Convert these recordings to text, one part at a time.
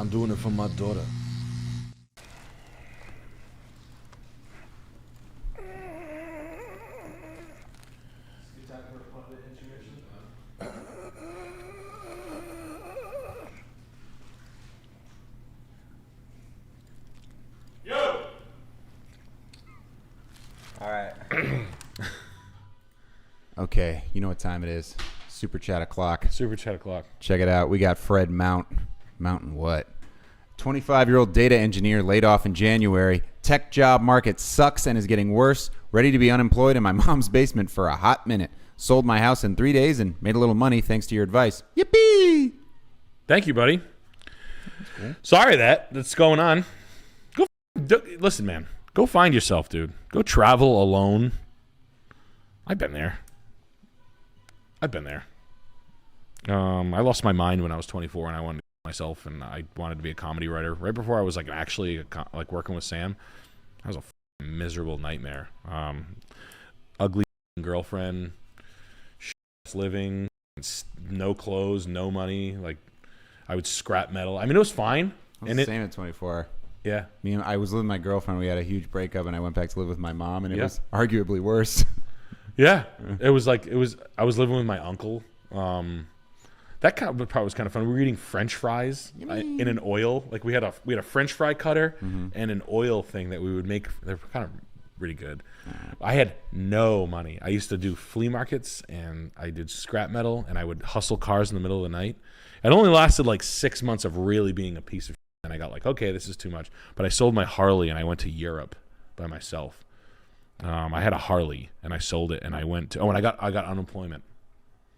I'm doing it for my daughter. Okay, you know what time it is. Super chat o'clock. Super chat o'clock. Check it out. We got Fred Mountain what? 25-year-old data engineer laid off in January. Tech job market sucks and is getting worse. Ready to be unemployed in my mom's basement for a hot minute. Sold my house in 3 days and made a little money thanks to your advice. Yippee! Thank you, buddy. Cool. Sorry that's going on. Listen, man. Go find yourself, dude. Go travel alone. I've been there. I lost my mind when I was 24 and I wanted to myself and I wanted to be a comedy writer. Right before I was like actually like working with Sam, I was a miserable nightmare. Ugly girlfriend, living, no clothes, no money. Like I would scrap metal. I mean, it was fine. I was the same at 24. Yeah. I was living with my girlfriend. We had a huge breakup and I went back to live with my mom and it was arguably worse. Yeah, I was living with my uncle. That kind of part was kind of fun. We were eating French fries in an oil. Like we had a French fry cutter and an oil thing that we would make. They're kind of really good. I had no money. I used to do flea markets and I did scrap metal and I would hustle cars in the middle of the night. It only lasted like 6 months of really being a piece of shit. And I got like, okay, this is too much. But I sold my Harley and I went to Europe by myself. I had a Harley and I sold it and I went to and I got unemployment.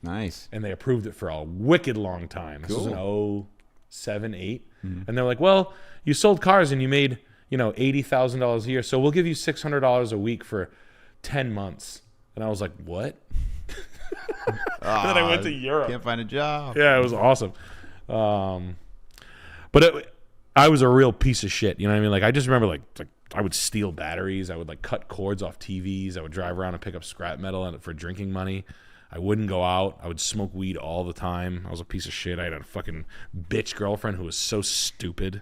Nice. And they approved it for a wicked long time. This was in 07, 08. Mm-hmm. And they're like, well, you sold cars and you made, $80,000 a year. So we'll give you $600 a week for 10 months. And I was like, what? And then I went to Europe. Can't find a job. Yeah, it was awesome. But I was a real piece of shit. You know what I mean? Like I just remember like I would steal batteries. I would like cut cords off TVs. I would drive around and pick up scrap metal for drinking money. I wouldn't go out. I would smoke weed all the time. I was a piece of shit. I had a fucking bitch girlfriend who was so stupid.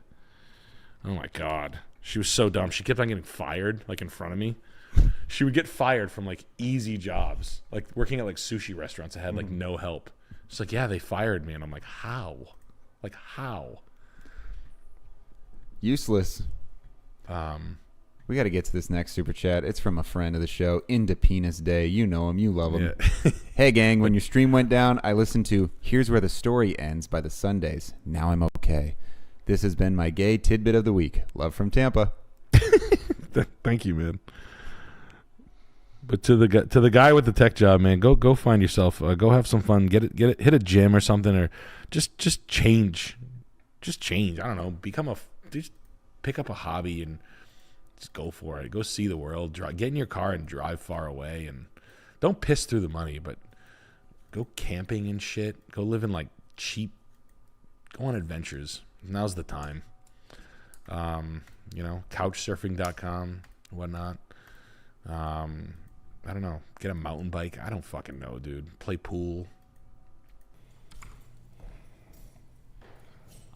Oh my God. She was so dumb. She kept on getting fired like in front of me. She would get fired from like easy jobs, like working at like sushi restaurants that had like no help. She's like, yeah, they fired me. And I'm like, how? Like how? Useless. We got to get to this next super chat. It's from a friend of the show, Into Penis Day. You know him. You love him. Yeah. Hey, gang. When your stream went down, I listened to Here's Where the Story Ends by the Sundays. Now I'm okay. This has been my gay tidbit of the week. Love from Tampa. Thank you, man. But to the guy with the tech job, man, go find yourself. Go have some fun. Get it. Hit a gym or something, or just change. Just change. I don't know. Just pick up a hobby and just go for it. Go see the world. Get in your car and drive far away, and don't piss through the money. But go camping and shit. Go live in like cheap. Go on adventures. Now's the time. Couchsurfing.com, whatnot. I don't know. Get a mountain bike. I don't fucking know, dude. Play pool.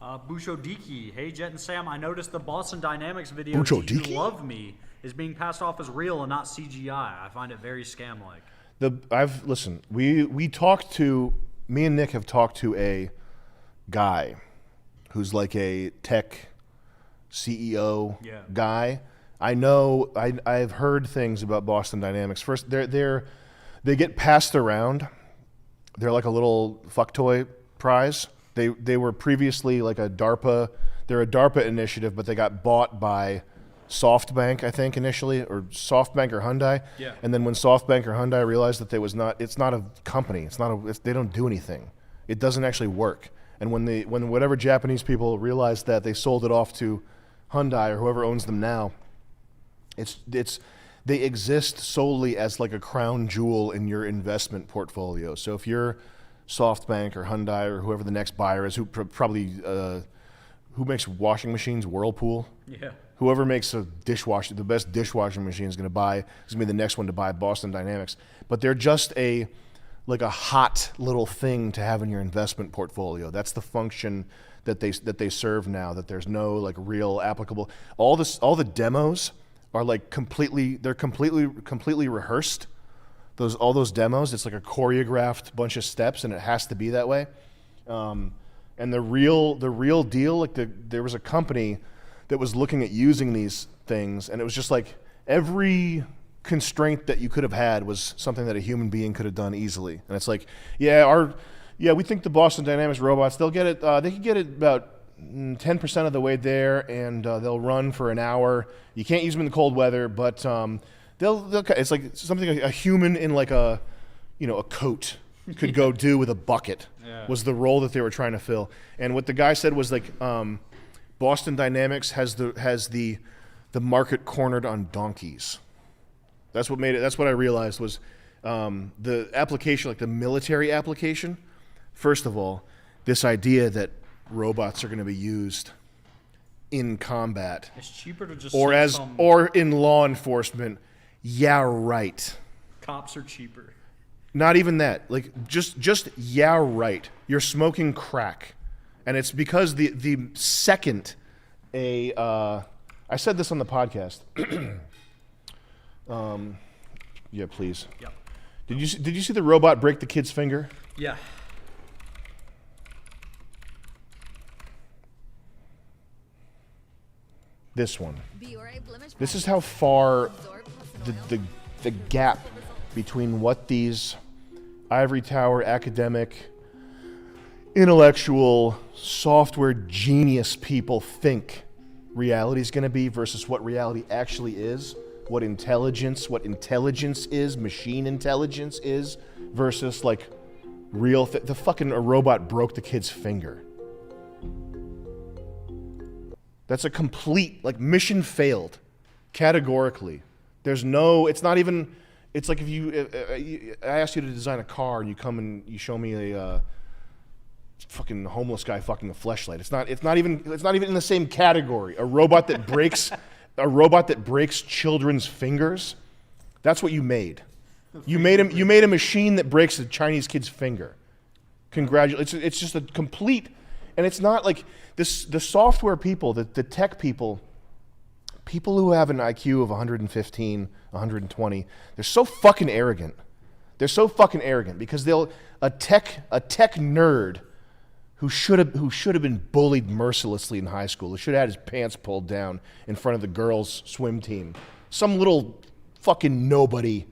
Bushodiki. Hey, Jet and Sam, I noticed the Boston Dynamics video You Love Me is being passed off as real and not CGI. I find it very scam-like. Listen, we talked to, me and Nick have talked to a guy who's like a tech CEO guy. I know, I've heard things about Boston Dynamics. First, they get passed around. They're like a little fuck toy prize. They were previously like a DARPA. They're a DARPA initiative, but they got bought by SoftBank, I think, initially, or SoftBank or Hyundai. Yeah. And then when SoftBank or Hyundai realized that it's not a company. They don't do anything. It doesn't actually work. And when whatever Japanese people realized that, they sold it off to Hyundai or whoever owns them now. They exist solely as like a crown jewel in your investment portfolio. So if you're SoftBank or Hyundai or whoever the next buyer is, who makes washing machines, Whirlpool. Yeah. Whoever makes the best dishwashing machine is going to be the next one to buy Boston Dynamics. But they're just a like a hot little thing to have in your investment portfolio. That's the function that they serve now. That there's no like real applicable. All the demos are like completely rehearsed. All those demos, it's like a choreographed bunch of steps, and it has to be that way. And the real deal, like there was a company that was looking at using these things, and it was just like every constraint that you could have had was something that a human being could have done easily. And it's like, we think the Boston Dynamics robots, they'll get it. They can get it about 10% of the way there, and they'll run for an hour. You can't use them in the cold weather, but they'll it's like something like a human in like a coat could go do with a bucket. Was the role that they were trying to fill. And what the guy said was like, Boston Dynamics has the market cornered on donkeys. That's what made it. That's what I realized was the application, like the military application. First of all, this idea that robots are going to be used in combat, it's cheaper to just or in law enforcement. Yeah, right. Cops are cheaper. Not even that. Like just yeah, right. You're smoking crack, and it's because the second I said this on the podcast. Yeah, please. Yep. Did you see the robot break the kid's finger? Yeah. This one. This is how far the gap between what these ivory tower academic, intellectual, software genius people think reality is going to be versus what reality actually is, what intelligence is, machine intelligence is, versus like real the fucking a robot broke the kid's finger. That's a complete, like, mission failed, categorically. There's no, it's not even, it's like if I asked you to design a car and you come and you show me a fucking homeless guy fucking a fleshlight. It's not even in the same category. A robot that breaks children's fingers. That's what you made. You made a machine that breaks a Chinese kid's finger. Congratulations. It's just a complete, and it's not like this. The software people, the tech people who have an IQ of 115, 120, they're so fucking arrogant. They're so fucking arrogant because a tech nerd who should have been bullied mercilessly in high school, who should have had his pants pulled down in front of the girls' swim team. Some little fucking nobody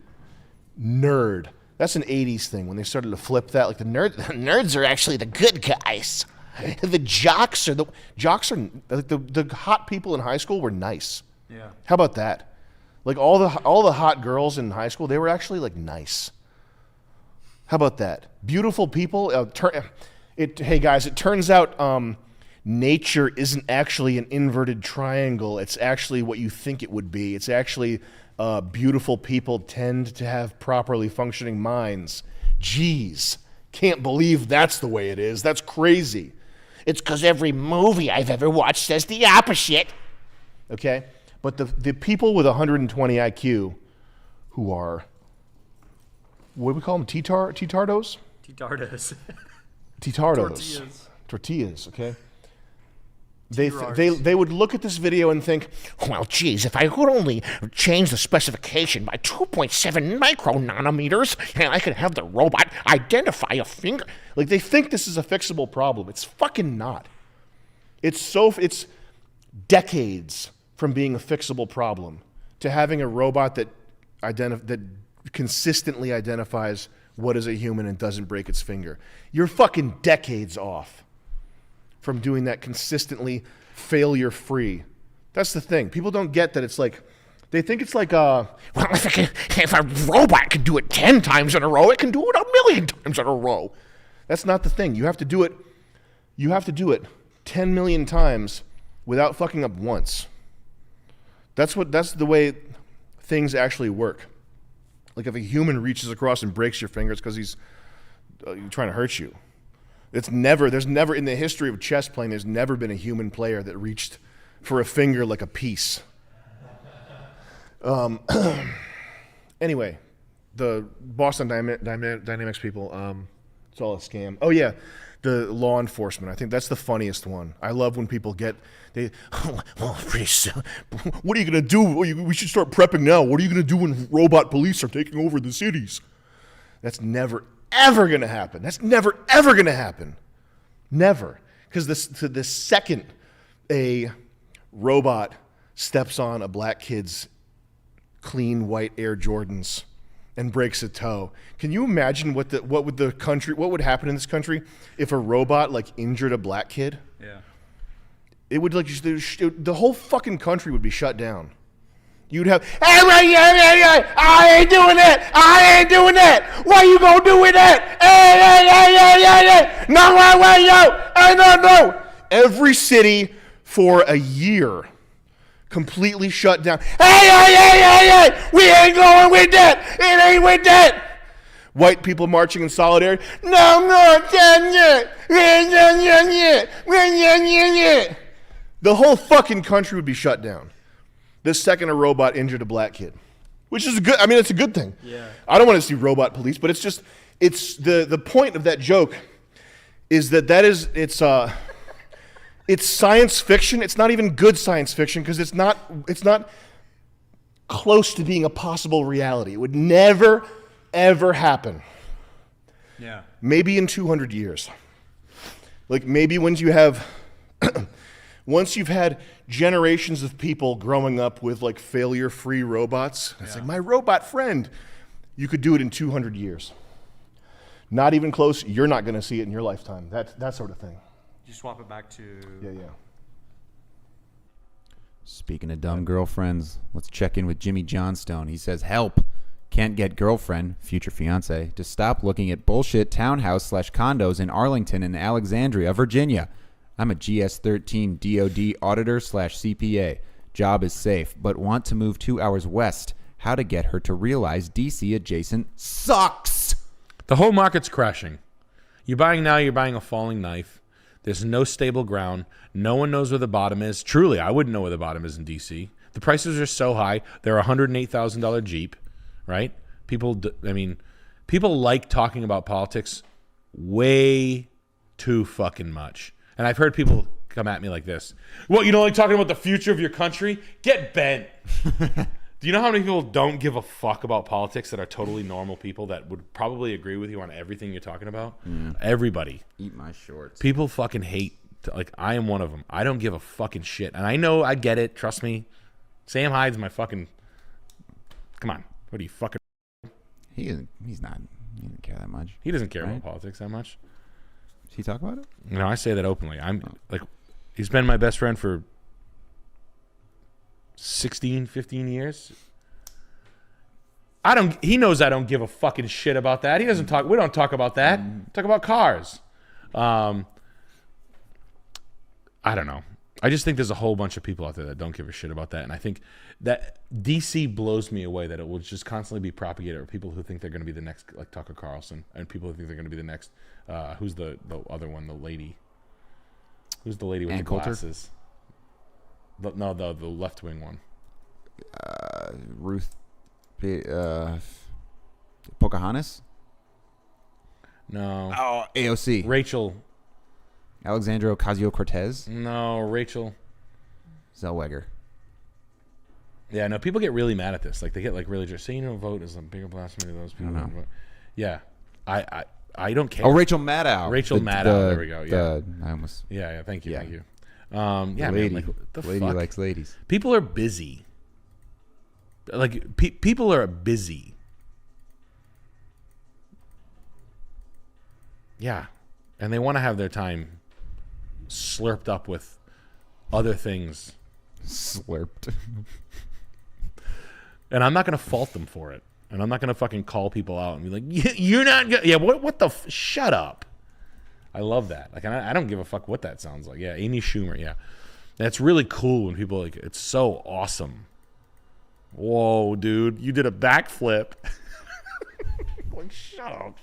nerd. That's an 80s thing when they started to flip that. Like the nerds are actually the good guys. The jocks are like the hot people in high school were nice. Yeah. How about that? Like all the hot girls in high school, they were actually like nice. How about that? Beautiful people. Hey guys, it turns out nature isn't actually an inverted triangle. It's actually what you think it would be. It's actually beautiful people tend to have properly functioning minds. Jeez, can't believe that's the way it is. That's crazy. It's because every movie I've ever watched says the opposite. Okay? But the people with 120 IQ who are, what do we call them? T-tardos? T-tardos. T-tardos. Tortillas, okay? They would look at this video and think, well, geez, if I could only change the specification by 2.7 micronanometers, and I could have the robot identify a finger. Like, they think this is a fixable problem. It's fucking not. It's decades from being a fixable problem to having a robot that consistently identifies what is a human and doesn't break its finger. You're fucking decades off from doing that consistently, failure-free. That's the thing. People don't get that it's like, they think it's like, well, if a robot can do it 10 times in a row, it can do it 1,000,000 times in a row. That's not the thing. You have to do it 10 million times without fucking up once. That's the way things actually work. Like if a human reaches across and breaks your finger, it's because he's trying to hurt you. There's never in the history of chess playing, there's never been a human player that reached for a finger like a piece. Anyway, the Boston Dynamics people. It's all a scam. Oh yeah, the law enforcement. I think that's the funniest one. I love when people what are you gonna do? We should start prepping now. What are you gonna do when robot police are taking over the cities? That's never ever gonna happen. That's never ever gonna happen. Never, because the second a robot steps on a black kid's clean white Air Jordans and breaks a toe. Can you imagine what would happen in this country if a robot like injured a black kid? Yeah. It would the whole fucking country would be shut down. You'd have, I ain't doing that. I ain't doing that. Why you gonna do with that? No. Every city for a year completely shut down. Hey, we ain't going with that. It ain't with that. White people marching in solidarity. No, done yet. The whole fucking country would be shut down. The second a robot injured a black kid, which is good. I mean, it's a good thing. Yeah. I don't want to see robot police, but it's the point of that joke is it's science fiction. It's not even good science fiction because it's not close to being a possible reality. It would never, ever happen. Yeah. Maybe in 200 years. Like maybe once you've had generations of people growing up with like failure-free robots, it's like my robot friend. You could do it in 200 years. Not even close. You're not going to see it in your lifetime. That sort of thing. You swap it back to... Yeah. Speaking of dumb girlfriends, let's check in with Jimmy Johnstone. He says, help. Can't get girlfriend, future fiance, to stop looking at bullshit townhouse/condos in Arlington and Alexandria, Virginia. I'm a GS-13 DOD auditor/CPA. Job is safe, but want to move 2 hours west. How to get her to realize DC adjacent sucks. The whole market's crashing. You're buying now, you're buying a falling knife. There's no stable ground. No one knows where the bottom is. Truly, I wouldn't know where the bottom is in DC. The prices are so high. They're a $108,000 Jeep, right? People like talking about politics way too fucking much. And I've heard people come at me like this. What, you don't like talking about the future of your country? Get bent. Do you know how many people don't give a fuck about politics that are totally normal people that would probably agree with you on everything you're talking about? Everybody. Eat my shorts. People fucking hate. Like, I am one of them. I don't give a fucking shit. And I know, I get it. Trust me. Sam Hyde's my fucking... Come on. What are you fucking... He doesn't care that much. He doesn't care about politics that much. Does he talk about it? No, I say that openly. He's been my best friend for 16, 15 years. He knows I don't give a fucking shit about that. He doesn't talk. We don't talk about that. Talk about cars. I don't know. I just think there's a whole bunch of people out there that don't give a shit about that. And I think that DC blows me away that it will just constantly be propagated of people who think they're going to be the next, like Tucker Carlson, and people who think they're going to be the next, who's the other one, the lady? Who's the lady with the glasses? The left-wing one. Ruth. Pocahontas? No. Oh, AOC. Rachel. Alexandria Ocasio-Cortez? No, Rachel. Zellweger. Yeah, no, people get really mad at this. Like, they get, like, really just saying, vote is a bigger blasphemy to those people. Yeah. I don't care. Oh, Rachel Maddow. There we go. Yeah. I almost... Yeah, thank you. The lady. Man, like, the lady fuck? likes ladies. People are busy. Like, people are busy. Yeah. And they want to have their time slurped up with other things. Slurped. And I'm not going to fault them for it. And I'm not going to fucking call people out and be like, you're not good. Yeah, what the shut up. I love that. Like, I don't give a fuck what that sounds like. Yeah, Amy Schumer, yeah. That's really cool when people like, it's so awesome. Whoa, dude, you did a backflip. Like, shut up.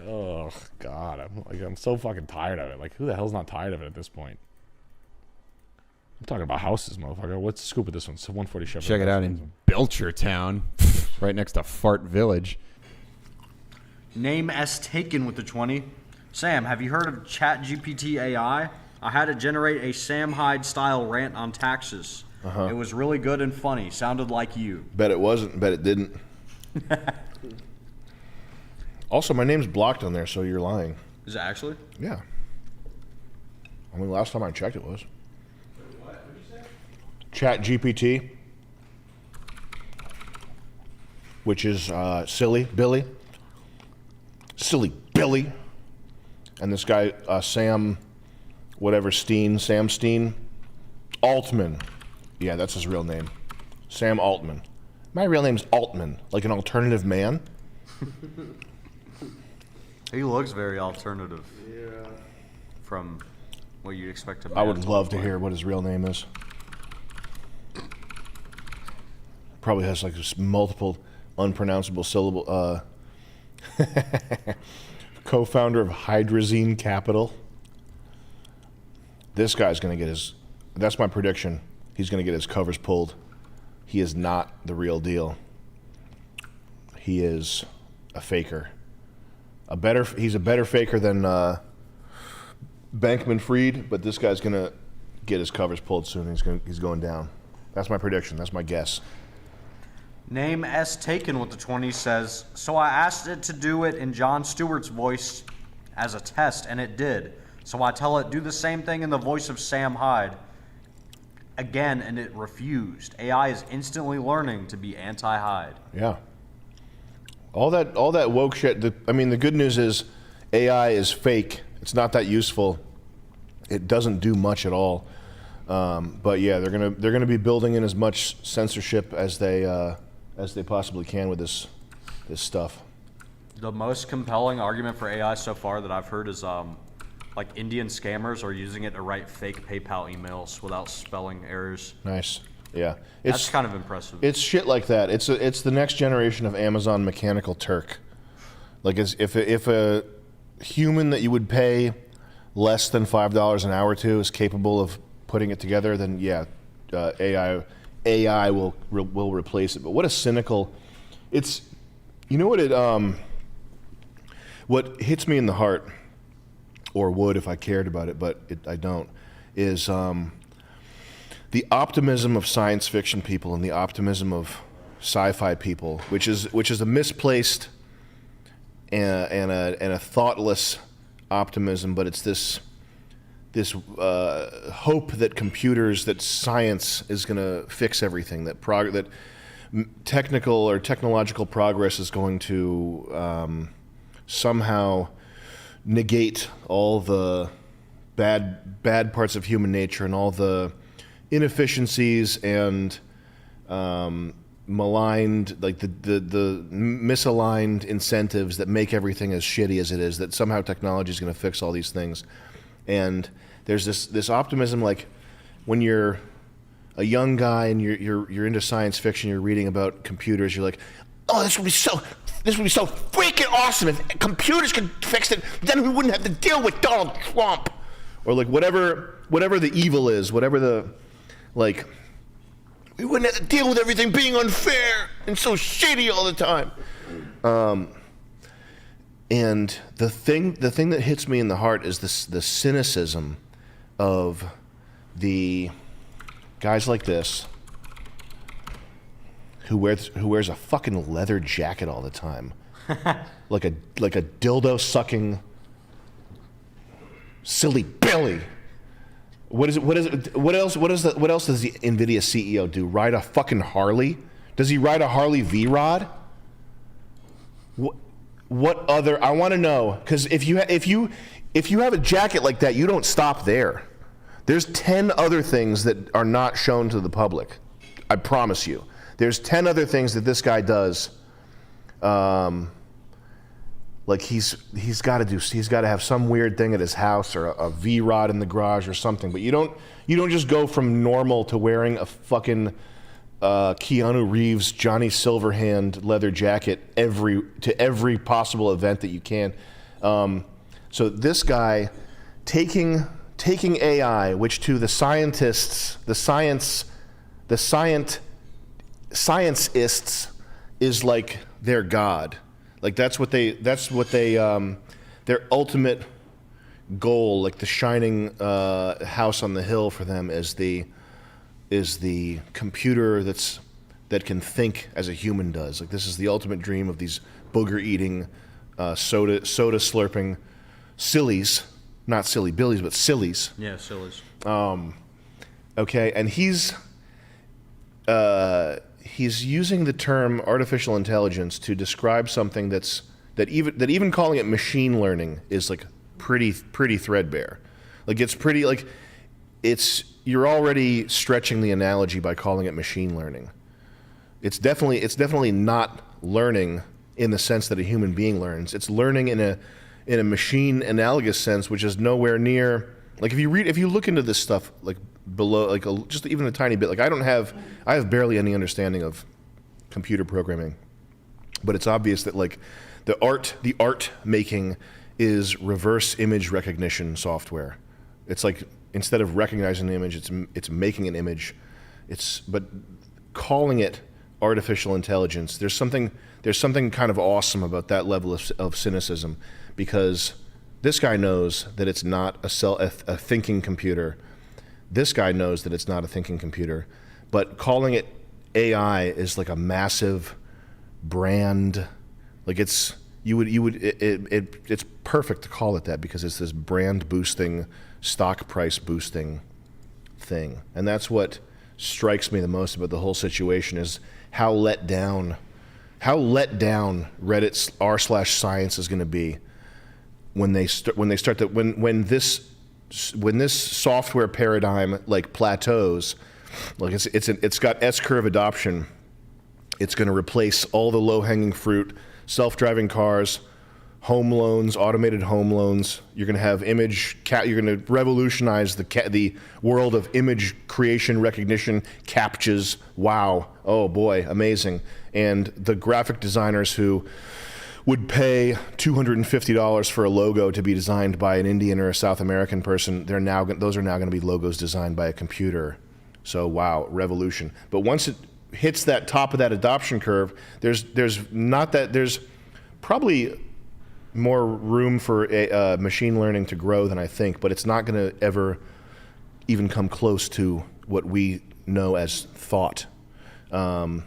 Oh, God. I'm so fucking tired of it. Like, who the hell's not tired of it at this point? I'm talking about houses, motherfucker. What's the scoop with this one? It's 140 Chevrolet. Check it out in Belchertown, right next to Fart Village. Name S taken with the 20. Sam, have you heard of ChatGPT AI? I had it generate a Sam Hyde style rant on taxes. It was really good and funny. Sounded like you. Bet it wasn't. Bet it didn't. Also, my name's blocked on there, so you're lying. Is it actually? Yeah. I mean, last time I checked, it was. What did you say? ChatGPT, which is Silly Billy. Silly Billy. And this guy, Sam, whatever Sam Steen, Altman. Yeah, that's his real name. Sam Altman. My real name's Altman, like an alternative man. He looks very alternative. Yeah. From what you'd expect to I would love to hear what his real name is. Probably has like multiple unpronounceable syllable. Co-founder of Hydrazine Capital. This guy's going to get his, that's my prediction, he's going to get his covers pulled. He is not the real deal. He is a faker. He's a better faker than Bankman-Fried, but this guy's going to get his covers pulled soon. He's going down. That's my prediction. That's my guess. Name S taken with the 20 says, so I asked it to do it in Jon Stewart's voice as a test, and it did. So I tell it, do the same thing in the voice of Sam Hyde. Again, and it refused. AI is instantly learning to be anti-Hyde. Yeah. All that woke shit. The good news is AI is fake. It's not that useful. It doesn't do much at all. But yeah, they're gonna be building in as much censorship as they possibly can with this stuff. The most compelling argument for AI so far that I've heard is like Indian scammers are using it to write fake PayPal emails without spelling errors. Nice. Yeah. That's kind of impressive. It's shit like that. It's the next generation of Amazon Mechanical Turk. Like if a human that you would pay less than $5 an hour to is capable of putting it together, then yeah, AI will replace it. But what a cynical! It's, you know what hits me in the heart, or would if I cared about it, but I don't, is the optimism of science fiction people and the optimism of sci-fi people, which is a misplaced and a thoughtless optimism, but it's this hope that computers, that science is going to fix everything, that technical or technological progress is going to somehow negate all the bad parts of human nature and all the inefficiencies and maligned, like the misaligned incentives that make everything as shitty as it is, that somehow technology is going to fix all these things. And there's this optimism, like when you're a young guy and you're into science fiction, you're reading about computers, you're like, oh, this would be so freaking awesome if computers could fix it. Then we wouldn't have to deal with Donald Trump, or like whatever the evil is, whatever the, like, we wouldn't have to deal with everything being unfair and so shitty all the time. And the thing that hits me in the heart is the cynicism of the guys like this who wears a fucking leather jacket all the time, like a dildo sucking silly Billy. What is it? What else does the Nvidia CEO do? Ride a fucking Harley? Does he ride a Harley V-Rod? What other? I want to know, because if you have a jacket like that, you don't stop there. There's 10 other things that are not shown to the public. I promise you. There's 10 other things that this guy does. Like he's got to have some weird thing at his house, or a V-Rod in the garage or something. But you don't just go from normal to wearing a fucking Keanu Reeves, Johnny Silverhand leather jacket to every possible event that you can. So this guy taking taking AI, which to the scientists, the sciencists is like their god. Like that's what they their ultimate goal, like the shining house on the hill for them is the computer that can think as a human does. Like this is the ultimate dream of these booger eating, soda slurping sillies, not silly billies, but sillies. Yeah, sillies. Okay, and he's using the term artificial intelligence to describe something that even calling it machine learning is like pretty threadbare. Like you're already stretching the analogy by calling it machine learning. It's definitely not learning in the sense that a human being learns. It's learning in a machine analogous sense, which is nowhere near. Like if you look into this stuff like below, like just even a tiny bit. Like I have barely any understanding of computer programming, but it's obvious that like the art making is reverse image recognition software. It's like instead of recognizing an image, it's making an image. But calling it artificial intelligence, there's something kind of awesome about that level of cynicism, because this guy knows that it's not a thinking computer. This guy knows that it's not a thinking computer, but calling it AI is like a massive brand. Like it's perfect to call it that because it's this brand boosting, stock price boosting thing. And that's what strikes me the most about the whole situation is how let down Reddit's r/science is going to be when this software paradigm like plateaus. Like it's got S-curve adoption. It's going to replace all the low-hanging fruit, self-driving cars, home loans, automated home loans. You're going to have you're going to revolutionize the world of image creation, recognition, CAPTCHAs. Wow. Oh boy, amazing. And the graphic designers who would pay $250 for a logo to be designed by an Indian or a South American person, those are now going to be logos designed by a computer. So wow, revolution. But once it hits that top of that adoption curve, there's probably more room for machine learning to grow than I think, but it's not going to ever even come close to what we know as thought. And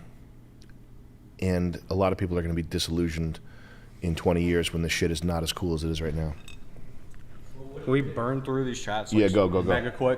a lot of people are going to be disillusioned in 20 years when this shit is not as cool as it is right now. Can we burn through these chats? Yeah, go. Mega quick.